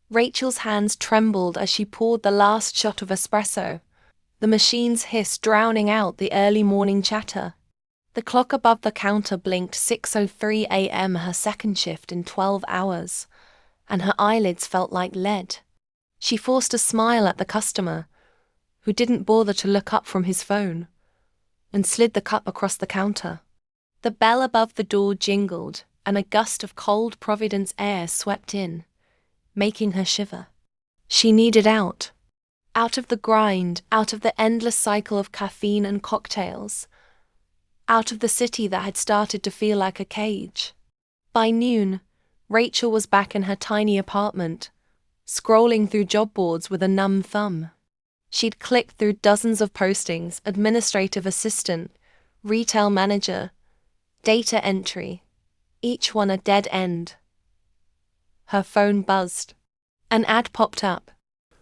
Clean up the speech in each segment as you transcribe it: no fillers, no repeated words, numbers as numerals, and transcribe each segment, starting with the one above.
Rachel's hands trembled as she poured the last shot of espresso, the machine's hiss drowning out the early morning chatter. The clock above the counter blinked 6:03 a.m., her second shift in 12 hours, and her eyelids felt like lead. She forced a smile at the customer, who didn't bother to look up from his phone, and slid the cup across the counter. The bell above the door jingled, and a gust of cold Providence air swept in, making her shiver. She needed out. Out of the grind, out of the endless cycle of caffeine and cocktails, out of the city that had started to feel like a cage. By noon, Rachel was back in her tiny apartment, scrolling through job boards with a numb thumb. She'd clicked through dozens of postings: administrative assistant, retail manager, data entry, each one a dead end. Her phone buzzed. An ad popped up.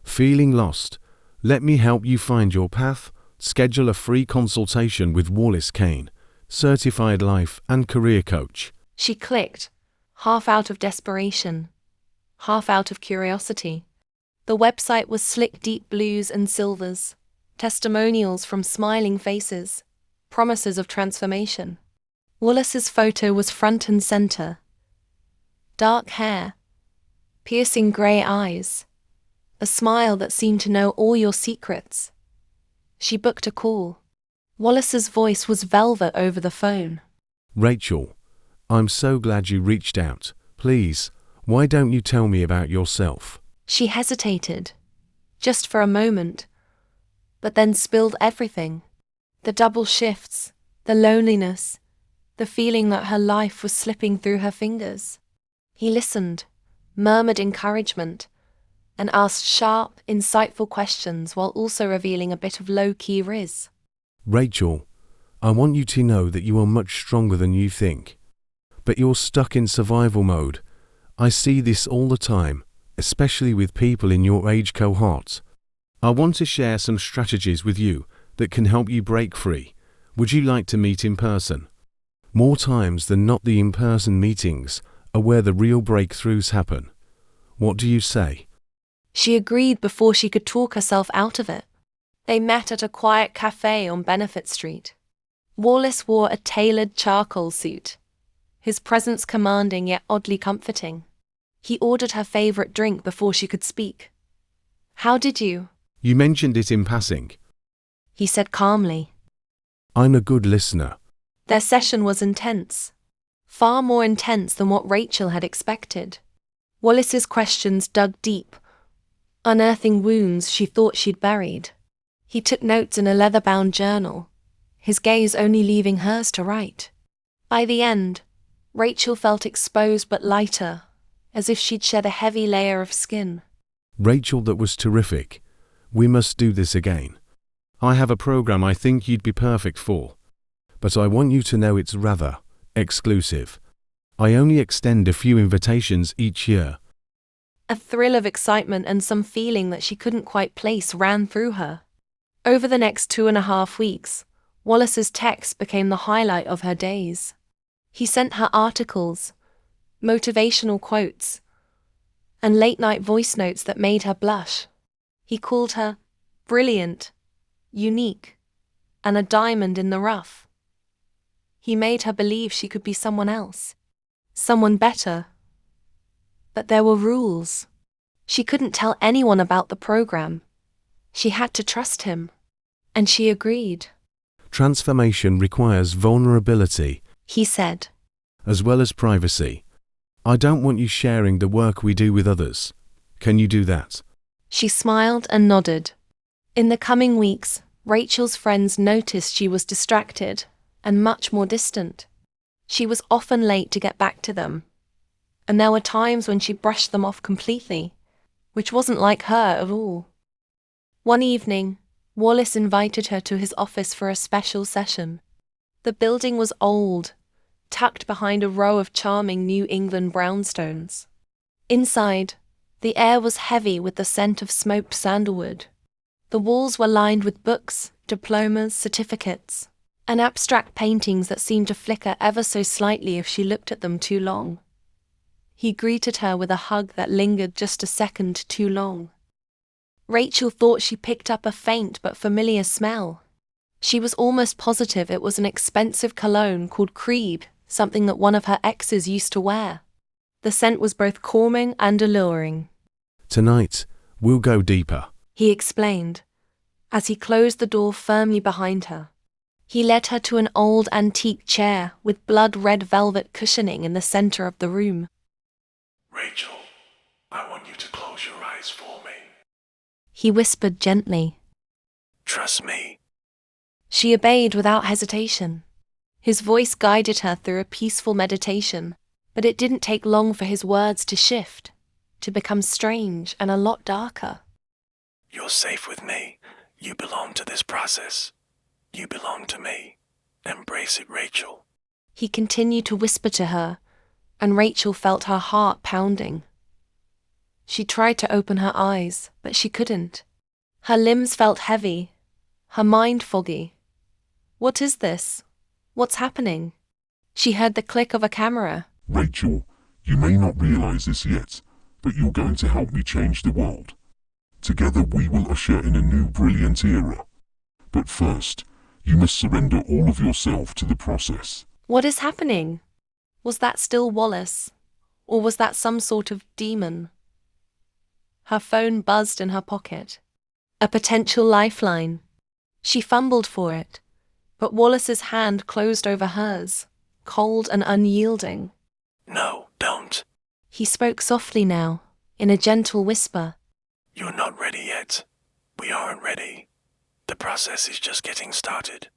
Feeling lost? Let me help you find your path. Schedule a free consultation with Wallace Kane, certified life and career coach. She clicked, half out of desperation, half out of curiosity. The website was slick deep blues and silvers, testimonials from smiling faces, promises of transformation. Wallace's photo was front and center. Dark hair, piercing grey eyes, a smile that seemed to know all your secrets. She booked a call. Wallace's voice was velvet over the phone. Rachel, I'm so glad you reached out. Please, why don't you tell me about yourself? She hesitated, just for a moment, but then spilled everything. The double shifts, the loneliness, the feeling that her life was slipping through her fingers. He listened, murmured encouragement, and asked sharp, insightful questions while also revealing a bit of low-key riz. Rachel, I want you to know that you are much stronger than you think. But you're stuck in survival mode. I see this all the time, especially with people in your age cohort. I want to share some strategies with you that can help you break free. Would you like to meet in person? More times than not, the in-person meetings are where the real breakthroughs happen. What do you say? She agreed before she could talk herself out of it. They met at a quiet cafe on Benefit Street. Wallace wore a tailored charcoal suit, his presence commanding yet oddly comforting. He ordered her favorite drink before she could speak. "How did you?" You mentioned it in passing. he said calmly. I'm a good listener. Their session was intense, far more intense than what Rachel had expected. Wallace's questions dug deep, unearthing wounds she thought she'd buried. He took notes in a leather-bound journal, his gaze only leaving hers to write. By the end, Rachel felt exposed but lighter, as if she'd shed a heavy layer of skin. Rachel, that was terrific. We must do this again. I have a program I think you'd be perfect for. But I want you to know it's rather exclusive. I only extend a few invitations each year. A thrill of excitement and some feeling that she couldn't quite place ran through her. Over the next 2.5 weeks, Wallace's text became the highlight of her days. He sent her articles, motivational quotes, and late-night voice notes that made her blush. He called her brilliant, unique, and a diamond in the rough. He made her believe she could be someone else, someone better. But there were rules. She couldn't tell anyone about the program. She had to trust him. And she agreed. Transformation requires vulnerability, he said, as well as privacy. I don't want you sharing the work we do with others. Can you do that? She smiled and nodded. In the coming weeks, Rachel's friends noticed she was distracted and much more distant. She was often late to get back to them, and there were times when she brushed them off completely, which wasn't like her at all. One evening, Wallace invited her to his office for a special session. The building was old, tucked behind a row of charming New England brownstones. Inside, the air was heavy with the scent of smoked sandalwood. The walls were lined with books, diplomas, certificates, and abstract paintings that seemed to flicker ever so slightly if she looked at them too long. He greeted her with a hug that lingered just a second too long. Rachel thought she picked up a faint but familiar smell. She was almost positive it was an expensive cologne called Creed, something that one of her exes used to wear. The scent was both calming and alluring. Tonight, we'll go deeper, He explained, as he closed the door firmly behind her. He led her to an old antique chair with blood-red velvet cushioning in the center of the room. Rachel, I want you to close your eyes for me. He whispered gently. Trust me. She obeyed without hesitation. His voice guided her through a peaceful meditation, but it didn't take long for his words to shift, to become strange and a lot darker. You're safe with me. You belong to this process. You belong to me. Embrace it, Rachel. He continued to whisper to her, and Rachel felt her heart pounding. She tried to open her eyes, but she couldn't. Her limbs felt heavy, her mind foggy. What is this? What's happening? She heard the click of a camera. Rachel, you may not realize this yet, but you're going to help me change the world. Together we will usher in a new brilliant era. But first, you must surrender all of yourself to the process. What is happening? Was that still Wallace? Or was that some sort of demon? Her phone buzzed in her pocket. A potential lifeline. She fumbled for it, but Wallace's hand closed over hers, cold and unyielding. No, don't. He spoke softly now, in a gentle whisper. You're not ready yet. We aren't ready. The process is just getting started.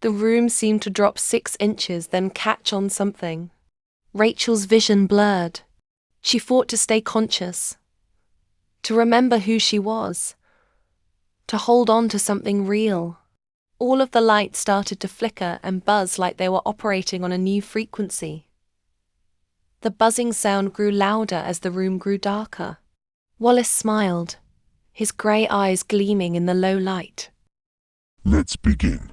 The room seemed to drop 6 inches, then catch on something. Rachel's vision blurred. She fought to stay conscious, to remember who she was, to hold on to something real. All of the lights started to flicker and buzz like they were operating on a new frequency. The buzzing sound grew louder as the room grew darker. Wallace smiled, his grey eyes gleaming in the low light. Let's begin.